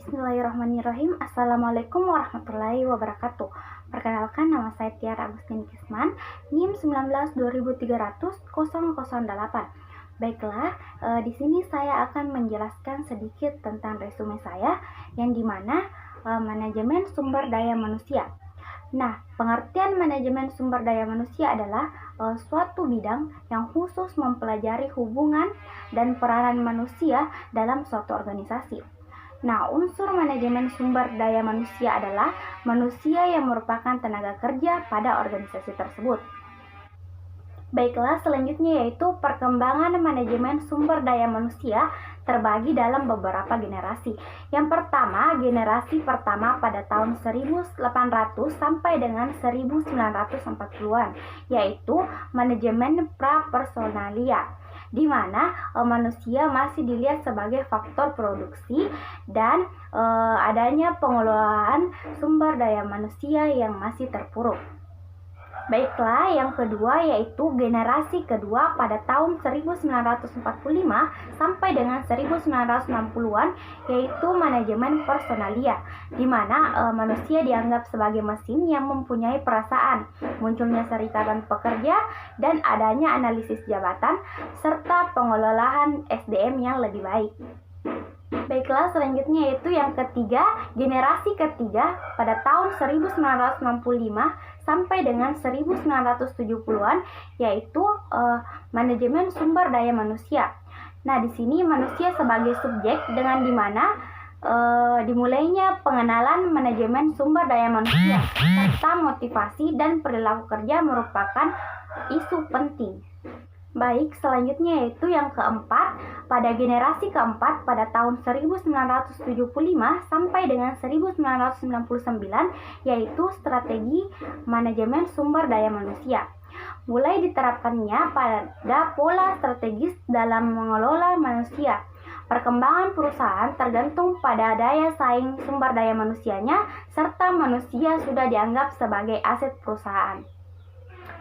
Bismillahirrahmanirrahim. Assalamualaikum warahmatullahi wabarakatuh. Perkenalkan, nama saya Tiara Agustin Kisman, NIM 19 2303008. Baiklah, di sini saya akan menjelaskan sedikit tentang resume saya, yang dimana manajemen sumber daya manusia. Nah, pengertian manajemen sumber daya manusia adalah suatu bidang yang khusus mempelajari hubungan dan peranan manusia dalam suatu organisasi. Nah, unsur manajemen sumber daya manusia adalah manusia yang merupakan tenaga kerja pada organisasi tersebut. Baiklah, selanjutnya yaitu perkembangan manajemen sumber daya manusia terbagi dalam beberapa generasi. Yang pertama, generasi pertama pada tahun 1800 sampai dengan 1940-an, yaitu manajemen prapersonalia, di mana manusia masih dilihat sebagai faktor produksi dan adanya pengelolaan sumber daya manusia yang masih terpuruk. Baiklah, yang kedua yaitu generasi kedua pada tahun 1945 sampai dengan 1960-an, yaitu manajemen personalia, di mana manusia dianggap sebagai mesin yang mempunyai perasaan, munculnya serikatan pekerja, dan adanya analisis jabatan, serta pengelolaan SDM yang lebih baik. Baiklah, selanjutnya yaitu yang ketiga, generasi ketiga pada tahun 1965 sampai dengan 1970-an, yaitu manajemen sumber daya manusia. Nah, di sini manusia sebagai subjek dengan dimana dimulainya pengenalan manajemen sumber daya manusia serta motivasi dan perilaku kerja merupakan isu penting. Baik, selanjutnya yaitu yang keempat, pada generasi keempat pada tahun 1975 sampai dengan 1999, yaitu strategi manajemen sumber daya manusia. Mulai diterapkannya pada pola strategis dalam mengelola manusia. Perkembangan perusahaan tergantung pada daya saing sumber daya manusianya, serta manusia sudah dianggap sebagai aset perusahaan.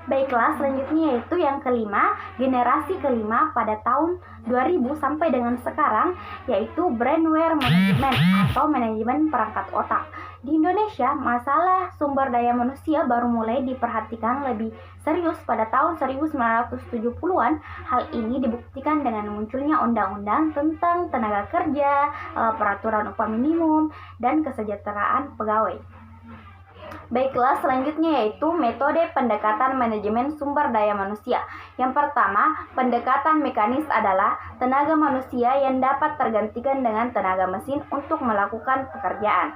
Baiklah, selanjutnya yaitu yang kelima, generasi kelima pada tahun 2000 sampai dengan sekarang, yaitu brainware management atau manajemen perangkat otak. Di Indonesia, masalah sumber daya manusia baru mulai diperhatikan lebih serius pada tahun 1970-an. Hal ini dibuktikan dengan munculnya undang-undang tentang tenaga kerja, peraturan upah minimum, dan kesejahteraan pegawai. Baiklah, selanjutnya yaitu metode pendekatan manajemen sumber daya manusia. Yang pertama, pendekatan mekanis adalah tenaga manusia yang dapat tergantikan dengan tenaga mesin untuk melakukan pekerjaan.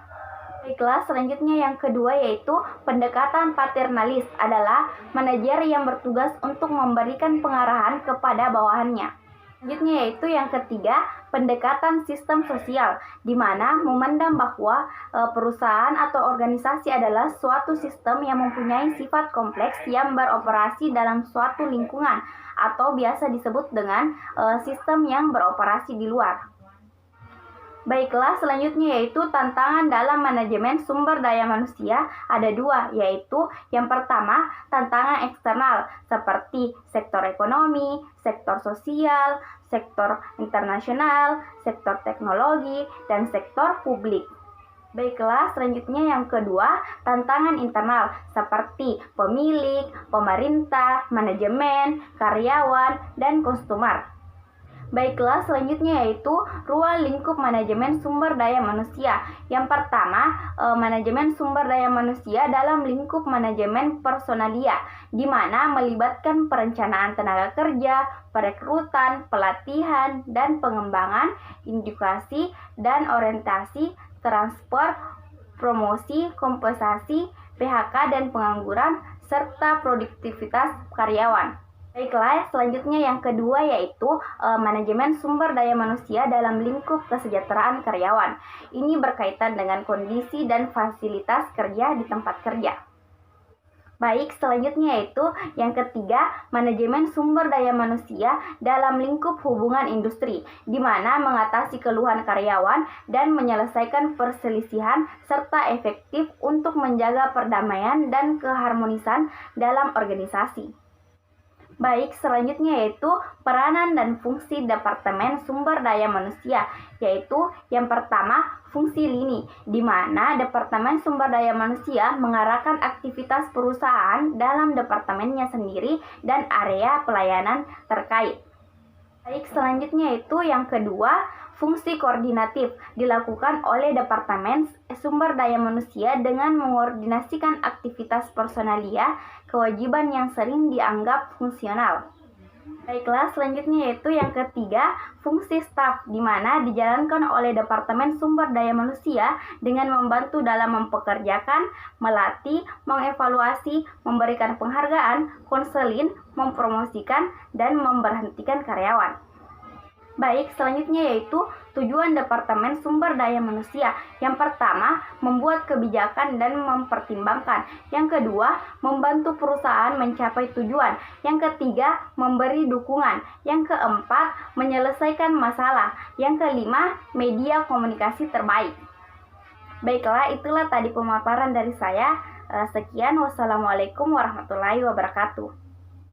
Baiklah, selanjutnya yang kedua yaitu pendekatan paternalist adalah manajer yang bertugas untuk memberikan pengarahan kepada bawahannya. Selanjutnya yaitu yang ketiga, pendekatan sistem sosial, di mana memandang bahwa perusahaan atau organisasi adalah suatu sistem yang mempunyai sifat kompleks yang beroperasi dalam suatu lingkungan, atau biasa disebut dengan sistem yang beroperasi di luar. Baiklah, selanjutnya yaitu tantangan dalam manajemen sumber daya manusia ada dua, yaitu yang pertama, tantangan eksternal seperti sektor ekonomi, sektor sosial, sektor internasional, sektor teknologi, dan sektor publik. Baiklah, selanjutnya yang kedua, tantangan internal seperti pemilik, pemerintah, manajemen, karyawan, dan konsumer. Baiklah, selanjutnya yaitu ruang lingkup manajemen sumber daya manusia. Yang pertama, manajemen sumber daya manusia dalam lingkup manajemen personalia, di mana melibatkan perencanaan tenaga kerja, perekrutan, pelatihan, dan pengembangan, edukasi dan orientasi, transfer, promosi, kompensasi, PHK dan pengangguran, serta produktivitas karyawan. Baiklah, selanjutnya yang kedua yaitu manajemen sumber daya manusia dalam lingkup kesejahteraan karyawan. Ini berkaitan dengan kondisi dan fasilitas kerja di tempat kerja. Baik, selanjutnya yaitu yang ketiga, manajemen sumber daya manusia dalam lingkup hubungan industri, di mana mengatasi keluhan karyawan dan menyelesaikan perselisihan serta efektif untuk menjaga perdamaian dan keharmonisan dalam organisasi. Baik, selanjutnya yaitu peranan dan fungsi Departemen Sumber Daya Manusia, yaitu yang pertama, fungsi lini, di mana Departemen Sumber Daya Manusia mengarahkan aktivitas perusahaan dalam departemennya sendiri dan area pelayanan terkait. Baik, selanjutnya itu yang kedua, fungsi koordinatif dilakukan oleh Departemen Sumber Daya Manusia dengan mengordinasikan aktivitas personalia, kewajiban yang sering dianggap fungsional. Baiklah, selanjutnya yaitu yang ketiga, fungsi staf, di mana dijalankan oleh Departemen Sumber Daya Manusia dengan membantu dalam mempekerjakan, melatih, mengevaluasi, memberikan penghargaan, konseling, mempromosikan, dan memberhentikan karyawan. Baik, selanjutnya yaitu tujuan Departemen Sumber Daya Manusia. Yang pertama, membuat kebijakan dan mempertimbangkan. Yang kedua, membantu perusahaan mencapai tujuan. Yang ketiga, memberi dukungan. Yang keempat, menyelesaikan masalah. Yang kelima, media komunikasi terbaik. Baiklah, itulah tadi pemaparan dari saya. Sekian, wassalamualaikum warahmatullahi wabarakatuh.